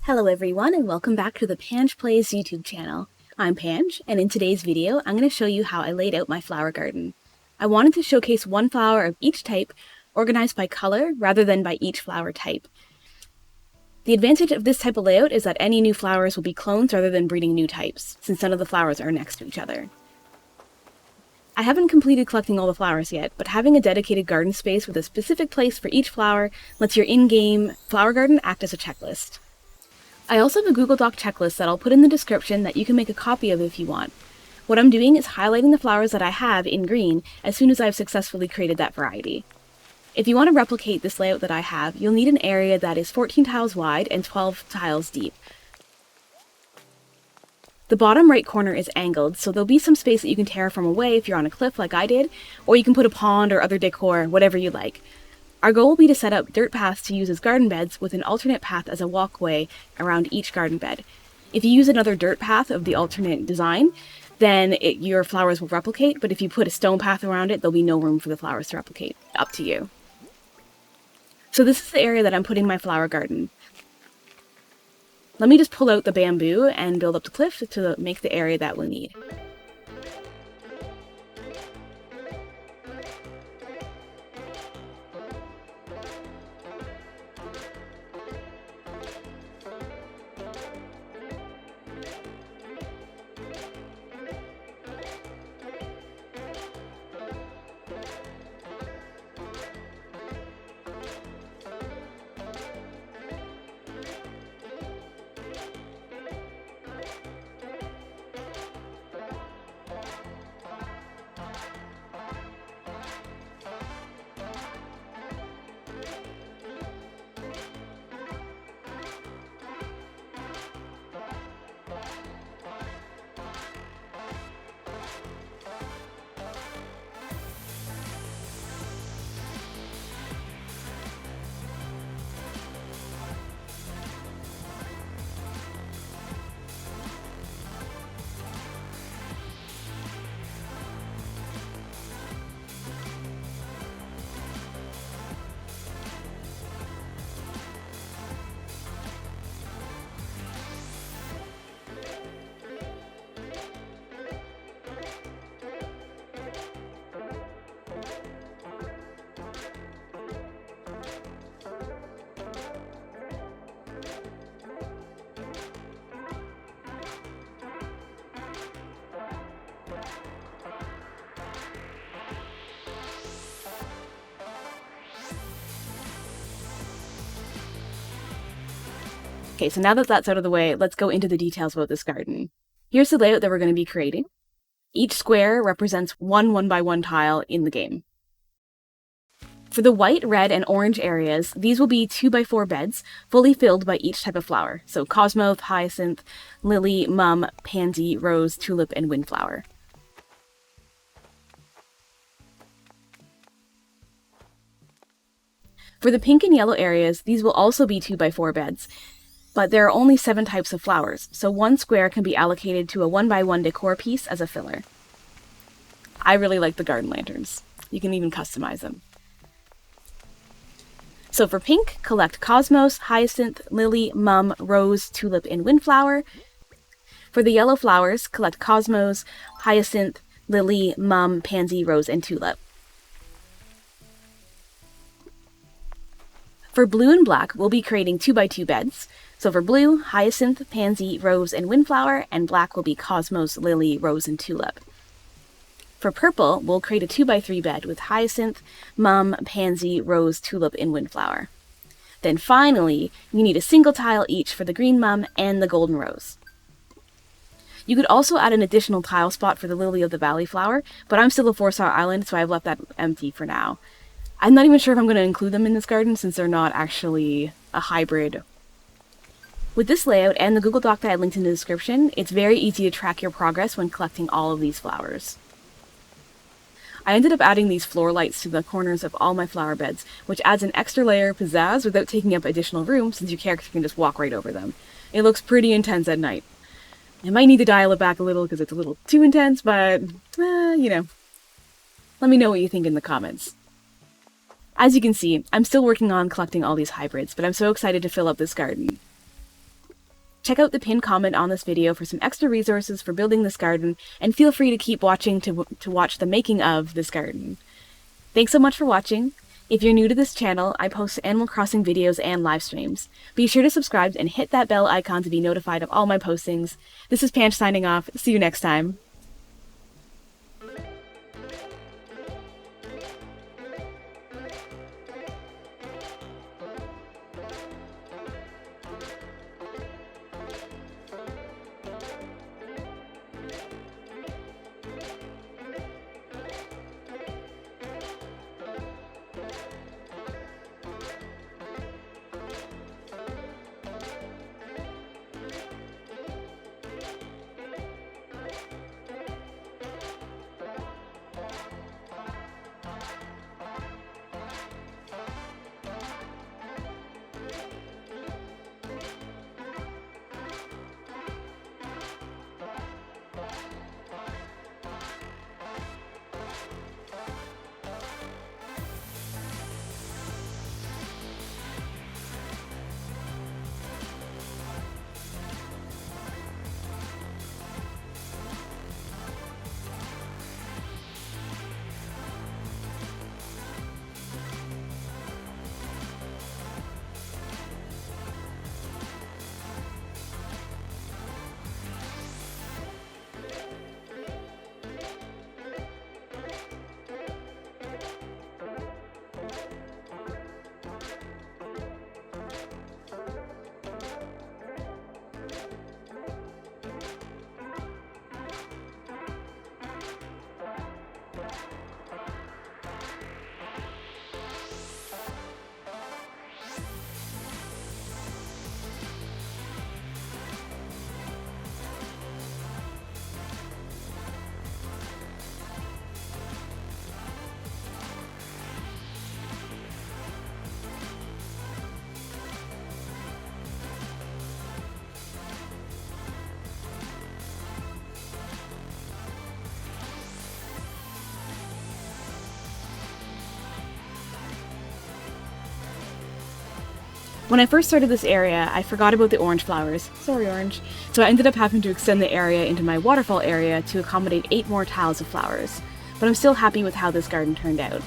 Hello everyone and welcome back to the Pange Plays YouTube channel. I'm Pange, and in today's video I'm going to show you how I laid out my flower garden. I wanted to showcase one flower of each type, organized by color rather than by each flower type. The advantage of this type of layout is that any new flowers will be clones rather than breeding new types, since none of the flowers are next to each other. I haven't completed collecting all the flowers yet, but having a dedicated garden space with a specific place for each flower lets your in-game flower garden act as a checklist. I also have a Google Doc checklist that I'll put in the description that you can make a copy of if you want. What I'm doing is highlighting the flowers that I have in green as soon as I've successfully created that variety. If you want to replicate this layout that I have, you'll need an area that is 14 tiles wide and 12 tiles deep. The bottom right corner is angled, so there'll be some space that you can terraform away if you're on a cliff like I did, or you can put a pond or other decor, whatever you like. Our goal will be to set up dirt paths to use as garden beds with an alternate path as a walkway around each garden bed. If you use another dirt path of the alternate design, then your flowers will replicate, but if you put a stone path around it, there'll be no room for the flowers to replicate. Up to you. So this is the area that I'm putting my flower garden. Let me just pull out the bamboo and build up the cliff to make the area that we'll need. Okay, so now that that's out of the way, let's go into the details about this garden. Here's the layout that we're going to be creating. Each square represents one 1x1 tile in the game. For the white, red, and orange areas, these will be 2x4 beds, fully filled by each type of flower. So cosmos, hyacinth, lily, mum, pansy, rose, tulip, and windflower. For the pink and yellow areas, these will also be 2x4 beds. But there are only 7 types of flowers, so one square can be allocated to a 1x1 decor piece as a filler. I really like the garden lanterns. You can even customize them. So for pink, collect cosmos, hyacinth, lily, mum, rose, tulip, and windflower. For the yellow flowers, collect cosmos, hyacinth, lily, mum, pansy, rose, and tulip. For blue and black, we'll be creating 2x2 beds. So for blue, hyacinth, pansy, rose, and windflower, and black will be cosmos, lily, rose, and tulip. For purple, we'll create a 2x3 bed with hyacinth, mum, pansy, rose, tulip, and windflower. Then finally, you need a single tile each for the green mum and the golden rose. You could also add an additional tile spot for the lily of the valley flower, but I'm still a 4-star island, so I've left that empty for now. I'm not even sure if I'm going to include them in this garden since they're not actually a hybrid. With this layout and the Google Doc that I linked in the description, it's very easy to track your progress when collecting all of these flowers. I ended up adding these floor lights to the corners of all my flower beds, which adds an extra layer of pizzazz without taking up additional room since your character can just walk right over them. It looks pretty intense at night. I might need to dial it back a little because it's a little too intense, but, you know. Let me know what you think in the comments. As you can see, I'm still working on collecting all these hybrids, but I'm so excited to fill up this garden. Check out the pinned comment on this video for some extra resources for building this garden, and feel free to keep watching to watch the making of this garden. Thanks so much for watching. If you're new to this channel, I post Animal Crossing videos and live streams. Be sure to subscribe and hit that bell icon to be notified of all my postings. This is Pange signing off. See you next time. When I first started this area, I forgot about the orange flowers. Sorry, orange. So I ended up having to extend the area into my waterfall area to accommodate 8 more tiles of flowers. But I'm still happy with how this garden turned out.